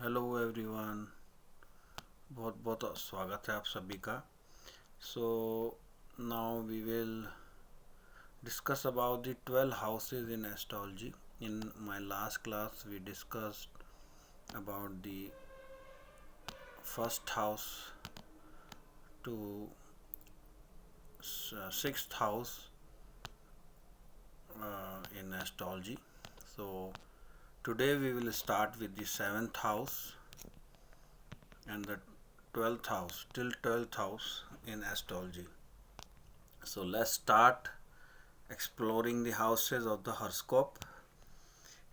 Hello everyone. बहुत बहुत स्वागत है आप सभी का। So now we will discuss about the 12 houses in astrology. In my last class we discussed about the first house to sixth house in astrology. So today we will start with the seventh house and the 12th house till 12th house in astrology. So let's start exploring the houses of the horoscope,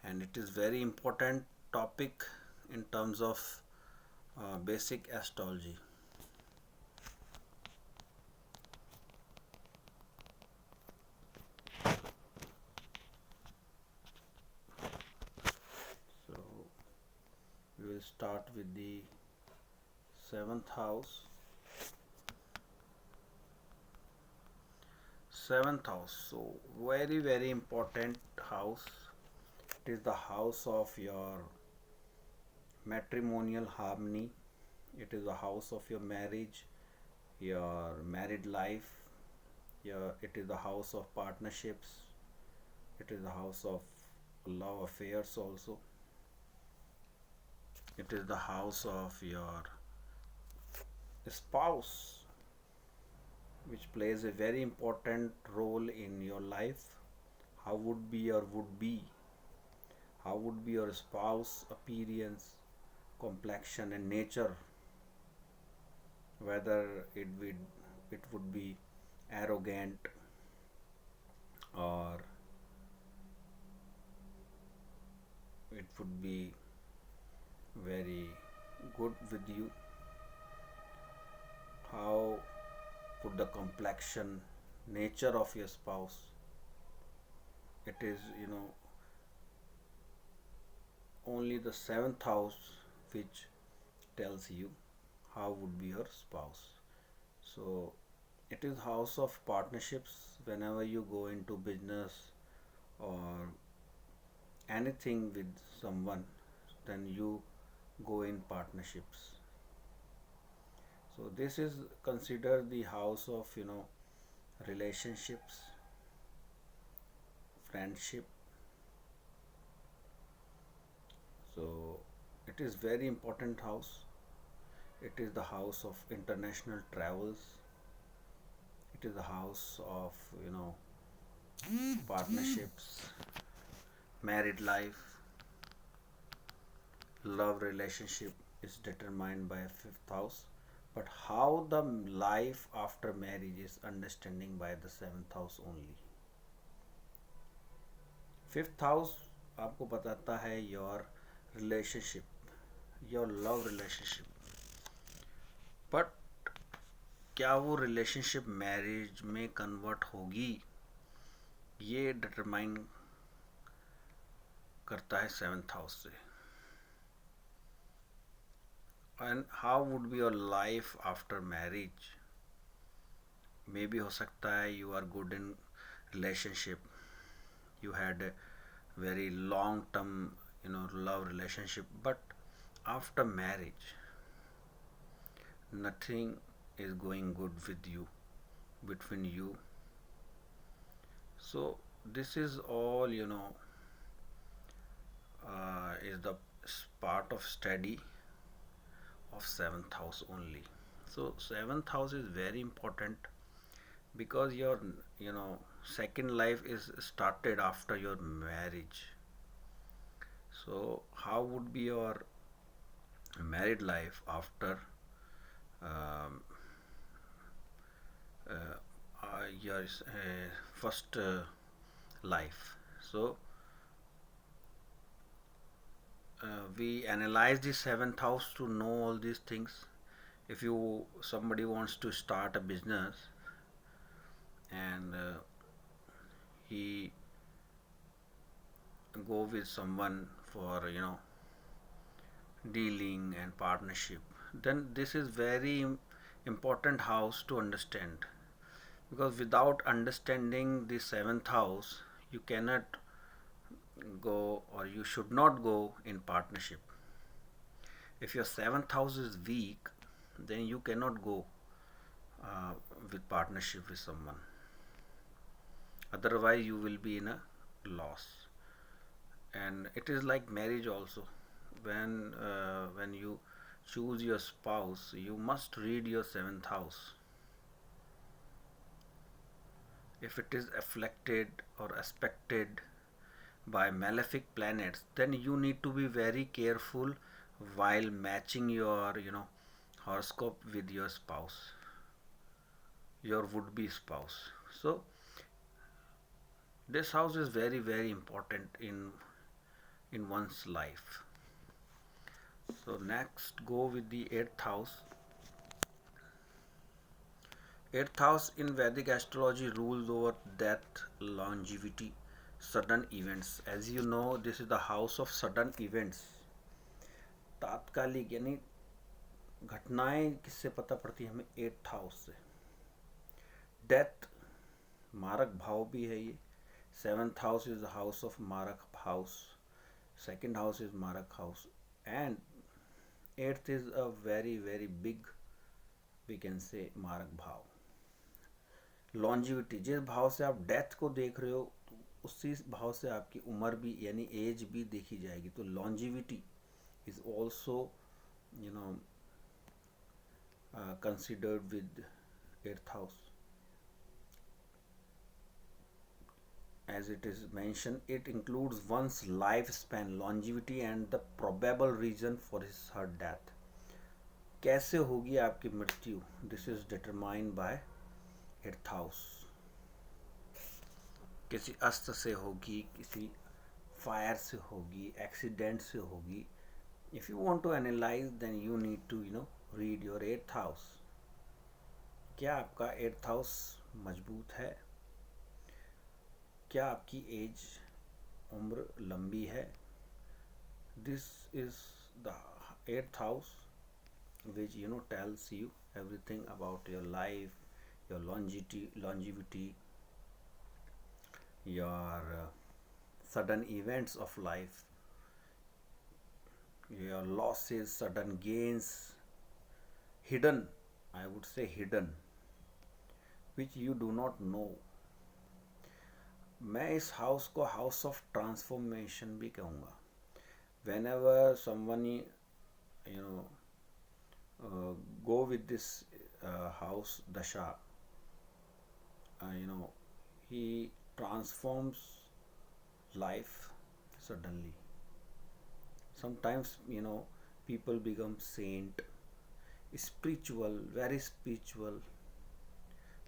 and it is very important topic in terms of basic astrology. So we will start with the seventh house. Seventh house, so very important house. It is the house of your matrimonial harmony. It is the house of your marriage, your married life. It is the house of partnerships. It is the house of love affairs also. It is the house of your spouse, which plays a very important role in your life. How would be or would be? How would be your spouse appearance, complexion, and nature? Whether it would be arrogant, or it would be very good with you. How would the complexion, nature of your spouse? It is, only the seventh house which tells you how would be your spouse. So it is house of partnerships. Whenever you go into business or anything with someone, then you go in partnerships. So this is considered the house of relationships, friendship. So it is very important house. It is the house of international travels. It is the house of partnerships, married life. Love relationship is determined by a fifth house, but how the life after marriage is understanding by the seventh house only. Fifth house आपको बताता है your relationship, your love relationship, but क्या वो relationship marriage में convert होगी, ये determine करता है सेवन्थ हाउस से. And how would be your life after marriage. मे भी हो सकता है you are good in relationship, you had a very long term love relationship, but after marriage nothing is going good with you, between you. So this is all is the part of study of seventh house only. So seventh house is very important because your second life is started after your marriage. So how would be your married life after um, your first life? So we analyze the seventh house to know all these things. If somebody wants to start a business and he go with someone for dealing and partnership, then this is very important house to understand, because without understanding the seventh house you cannot go, or you should not go in partnership. If your seventh house is weak, then you cannot go uh, with partnership with someone. Otherwise, you will be in a loss. And it is like marriage also. When you choose your spouse, you must read your seventh house. If it is afflicted or aspected by malefic planets, then you need to be very careful while matching your horoscope with your spouse, your would-be spouse. So this house is very very important in one's life. So next, go with the eighth house. Eighth house in Vedic astrology rules over death, longevity, sudden events. As you know, this is the house of sudden events. तात्कालिक यानी घटनाएं किससे पता पड़ती है हमें? Eighth house से. Death मारक भाव भी है ये. Seventh house is the house of मारक हाउस. सेकंड हाउस इज मारक house. And eighth is a very very big, we can say, मारक भाव. लॉन्जिविटी, जिस भाव से आप डेथ को देख रहे हो उसी भाव से आपकी उम्र भी यानी एज भी देखी जाएगी. तो longevity is also considered with eighth house. As it is mentioned, it includes one's lifespan, longevity and the probable reason for her death. कैसे होगी आपकी मृत्यु? This is determined by eighth house. किसी अस्त्र से होगी, किसी फायर से होगी, एक्सीडेंट से होगी. If you want to analyze, then you need to read your eighth house. क्या आपका eighth house मजबूत है? क्या आपकी एज, उम्र लंबी है? This is the eighth house which tells you everything about your life, your longevity, your sudden events of life, your losses, sudden gains, hidden, I would say hidden, which you do not know. मैं इस house को house of transformation भी कहूँगा. whenever someone go with this house dasha, he transforms life suddenly. Sometimes people become saint, spiritual, very spiritual.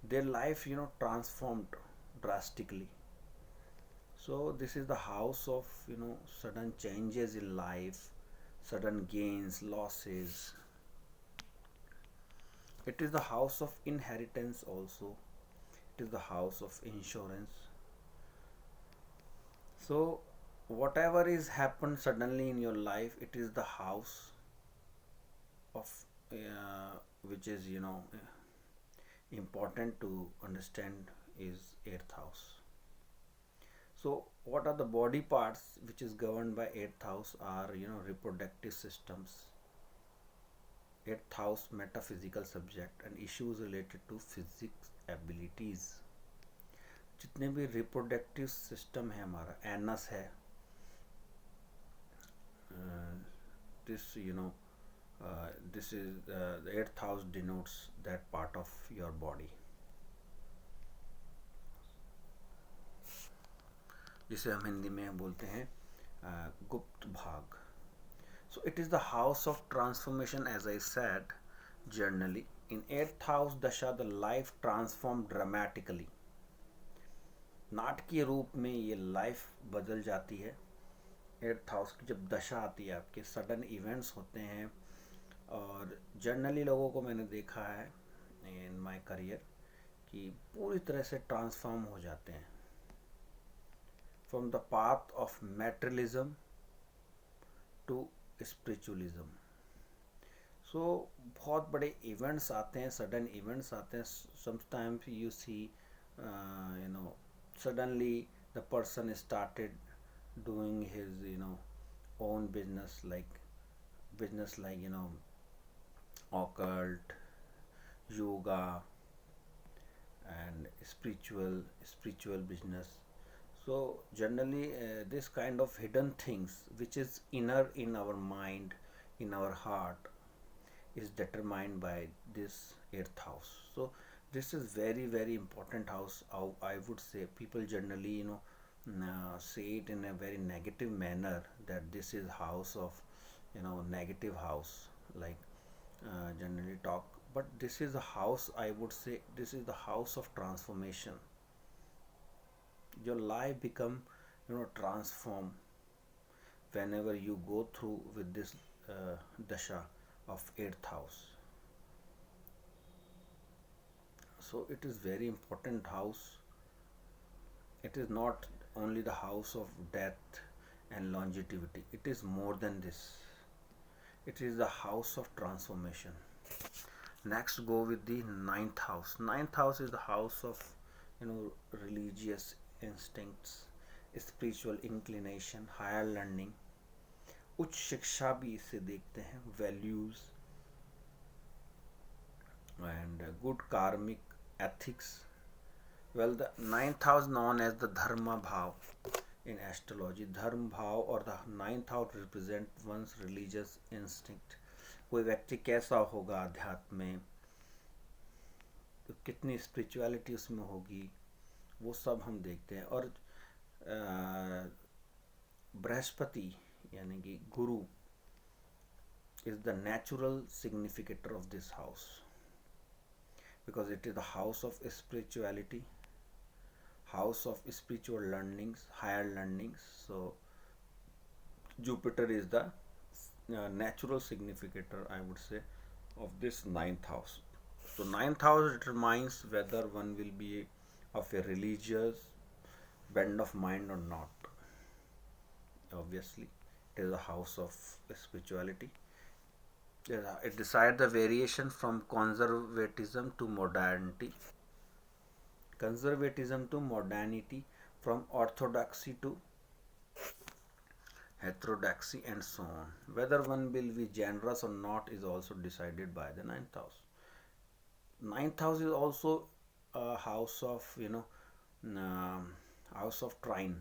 Their life transformed drastically. So this is the house of sudden changes in life, sudden gains, losses. It is the house of inheritance also. It is the house of insurance. So whatever is happened suddenly in your life, it is the house of which is important to understand is eighth house. So what are the body parts which is governed by eighth house are reproductive systems. Eighth house metaphysical subject and issues related to physics abilities. जितने भी reproductive system है हमारा, anus है, this this is the eighth house denotes that part of your body, जिसे हम हिंदी में बोलते हैं गुप्त भाग. So it is the house of transformation, as I said. Generally in eighth house dasha the life transformed dramatically. नाटकीय रूप में ये लाइफ बदल जाती है. एट्थ हाउस की जब दशा आती है आपके, सडन इवेंट्स होते हैं. और जनरली लोगों को मैंने देखा है इन माय करियर कि पूरी तरह से ट्रांसफॉर्म हो जाते हैं from the path of materialism to spiritualism. So बहुत बड़े इवेंट्स आते हैं, सडन इवेंट्स आते हैं. Sometimes you see suddenly the person started doing his own business, like business like occult, yoga, and spiritual business. So generally this kind of hidden things which is inner in our mind, in our heart, is determined by this eighth house. So this is very very important house. How I would say, people generally say it in a very negative manner, that this is house of negative house, like generally talk. But this is a house, I would say, this is the house of transformation. Your life become transform whenever you go through with this dasha of eighth house. So it is very important house. It is not only the house of death and longevity, it is more than this. It is the house of transformation. Next, go with the ninth house. Ninth house is the house of religious instincts, spiritual inclination, higher learning, उच्च शिक्षा भी इसे देखते हैं, values and good karmic ethics. Well, the ninth house known as the dharma bhav in astrology. Dharma bhav or the ninth house represent one's religious instinct. कोई व्यक्ति कैसा होगा अध्यात्म में, तो कितनी स्पिरिचुअलिटी उसमें होगी, वो सब हम देखते हैं. और बृहस्पति यानी कि गुरु is the natural significator of this house, because it is the house of spirituality, house of spiritual learnings, higher learnings. So Jupiter is the natural significator, I would say, of this ninth house. So ninth house determines whether one will be of a religious bend of mind or not. Obviously, it is a house of spirituality. It decides the variation from conservatism to modernity, from orthodoxy to heterodoxy, and so on. Whether one will be generous or not is also decided by the ninth house. Ninth house is also a house of house of trine,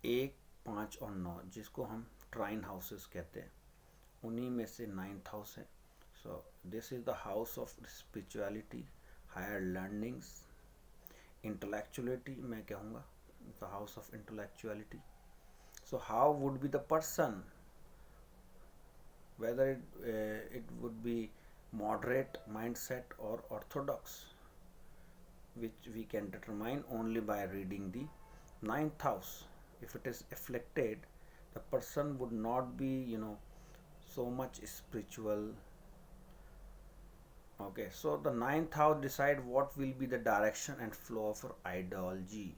एक, पाँच और नौ, जिसको हम ट्राइन houses कहते हैं, उन्हीं में से नाइन्थ हाउस है. So this is the house of spirituality, higher learnings, intellectuality मैं कहूँगा, the house of intellectuality. So how would be the person, whether it would be moderate mindset or orthodox, which we can determine only by reading the ninth house. If it is afflicted, the person would not be so much spiritual. Okay, so the ninth house decide what will be the direction and flow of our ideology.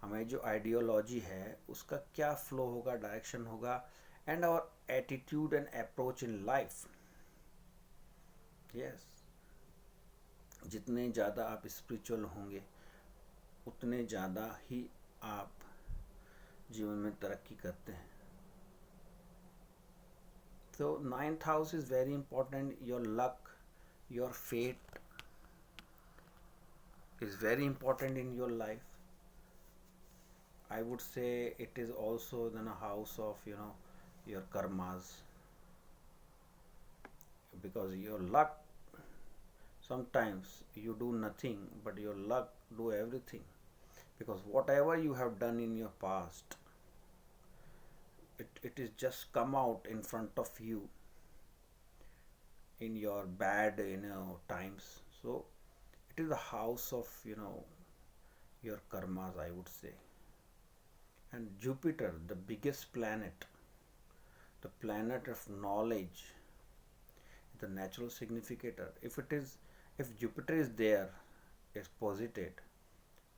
हमें जो ideology है उसका क्या flow होगा, direction होगा, and our attitude and approach in life. Yes, जितने ज़्यादा आप स्पिरिचुअल होंगे उतने ज़्यादा ही आप जीवन में तरक्की करते हैं. तो ninth house is very important. Your luck, your fate is very important in your life. I would say it is also then a house of your karmas, because your luck, sometimes you do nothing but your luck do everything, because whatever you have done in your past, it is just come out in front of you in your bad times. So it is the house of your karmas, I would say. And Jupiter, the biggest planet, the planet of knowledge, the natural significator. If Jupiter is there, is posited,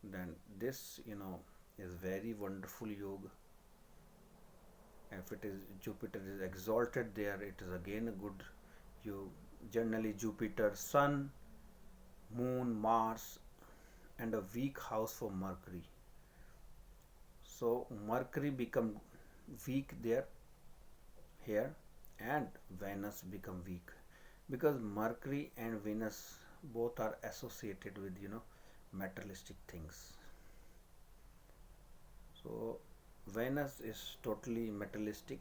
then this is very wonderful yoga. If it is Jupiter is exalted there, it is again a good yoga. Generally Jupiter, Sun, Moon, Mars, and a weak house for Mercury. So Mercury become weak there. here, and Venus become weak, because Mercury and Venus both are associated with materialistic things. So Venus is totally materialistic.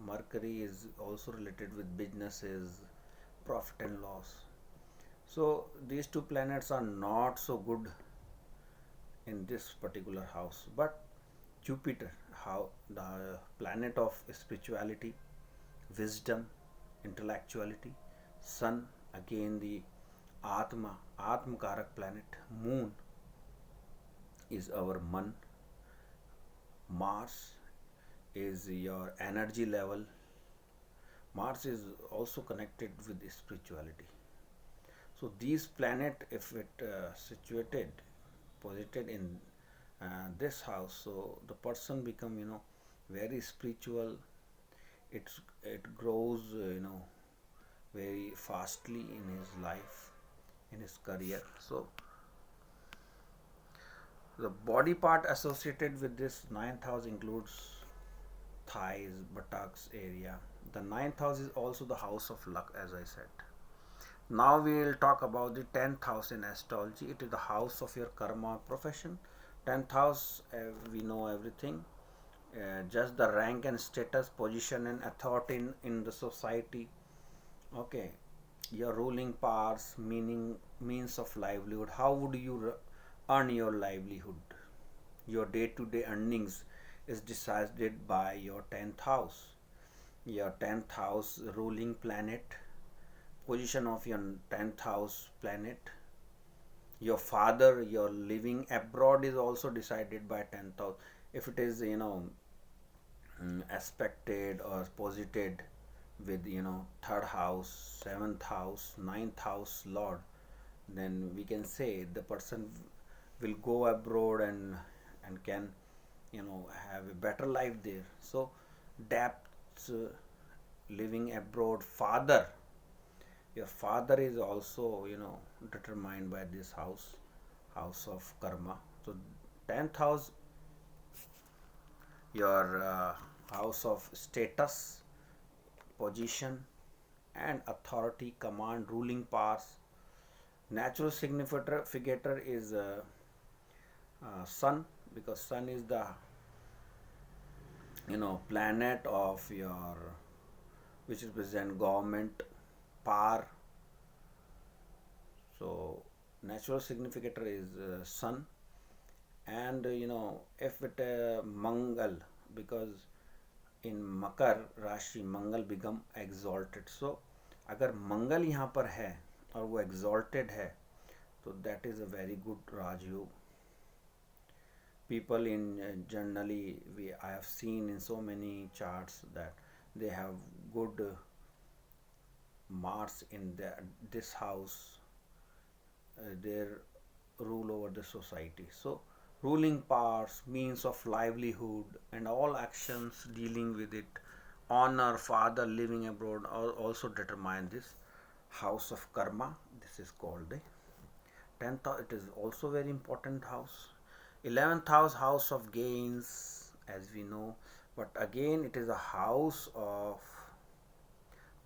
Mercury is also related with businesses, profit and loss. So these two planets are not so good in this particular house. But Jupiter, how the planet of spirituality, wisdom, intellectuality, Sun, again the Atma Karak planet, Moon is our Man, Mars is your energy level. Mars is also connected with spirituality. So these planet, if it situated, posited in this house, so the person become very spiritual. It grows very fastly in his life, in his career. So the body part associated with this ninth house includes thighs, buttocks area. The ninth house is also the house of luck, as I said. Now we will talk about the 10th house in astrology. It is the house of your karma profession. 10th house, we know everything. Just the rank and status, position and authority in the society. Okay, your ruling powers, means of livelihood. How would you earn your livelihood? Your day-to-day earnings is decided by your 10th house. Your 10th house ruling planet, position of your 10th house planet. Your father, your living abroad is also decided by 10th house. If it is aspected or posited with third house, seventh house, ninth house lord, then we can say the person will go abroad and can have a better life there. So depths, living abroad, father, your father is also determined by this house of karma. So 10th house, your house of status, position and authority, command, ruling powers. Natural significator is sun, because sun is the planet of your, which represent government, power. So natural significator is sun. And if it Mangal, because in Makar Rashi Mangal become exalted. So अगर मंगल यहाँ पर है और वो exalted है, तो that is a very good Rajयोग. People in generally, I have seen in so many charts that they have good Mars in this house, their rule over the society. So ruling powers, means of livelihood and all actions dealing with it, honor, father, living abroad, also determine this house of karma. This is called the 10th house. It is also very important house. 11th house, house of gains, as we know, but again it is a house of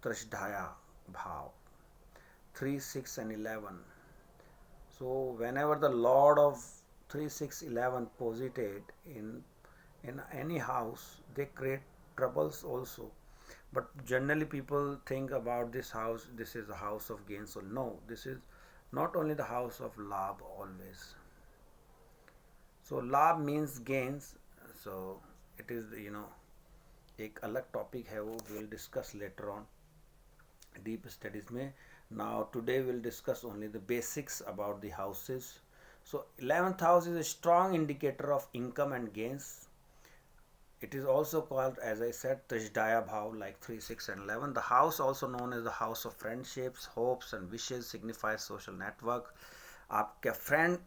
Trashdhaya Bhav, 3, 6 and 11. So whenever the lord of 3, 6, 11 posited in any house, they create troubles also. But generally people think about this house, this is a house of gains. So no, this is not only the house of labh always. So labh means gains. So it is एक अलग topic है, वो we will discuss later on deep studies में. Now today we will discuss only the basics about the houses. So 11th house is a strong indicator of income and gains. It is also called, as I said, Tashdaya Bhav, like 3, 6 and 11. The house, also known as the house of friendships, hopes and wishes, signifies social network. आपका friend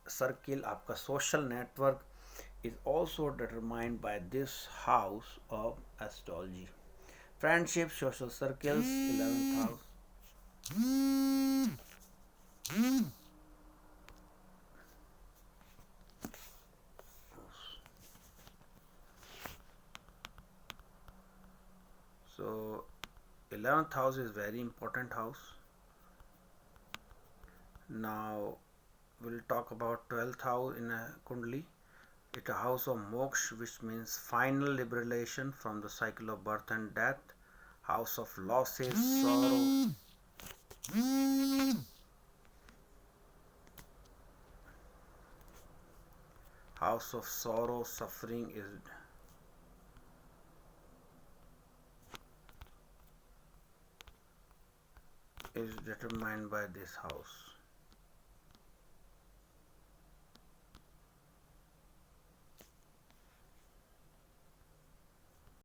circle, आपका social network is also determined by this house of astrology. Friendship, social circles, 11th house. So 11th house is very important house. Now we'll talk about 12th house in a Kundli. It's a house of moksha, which means final liberation from the cycle of birth and death. House of losses, sorrow. House of sorrow, suffering is determined by this house.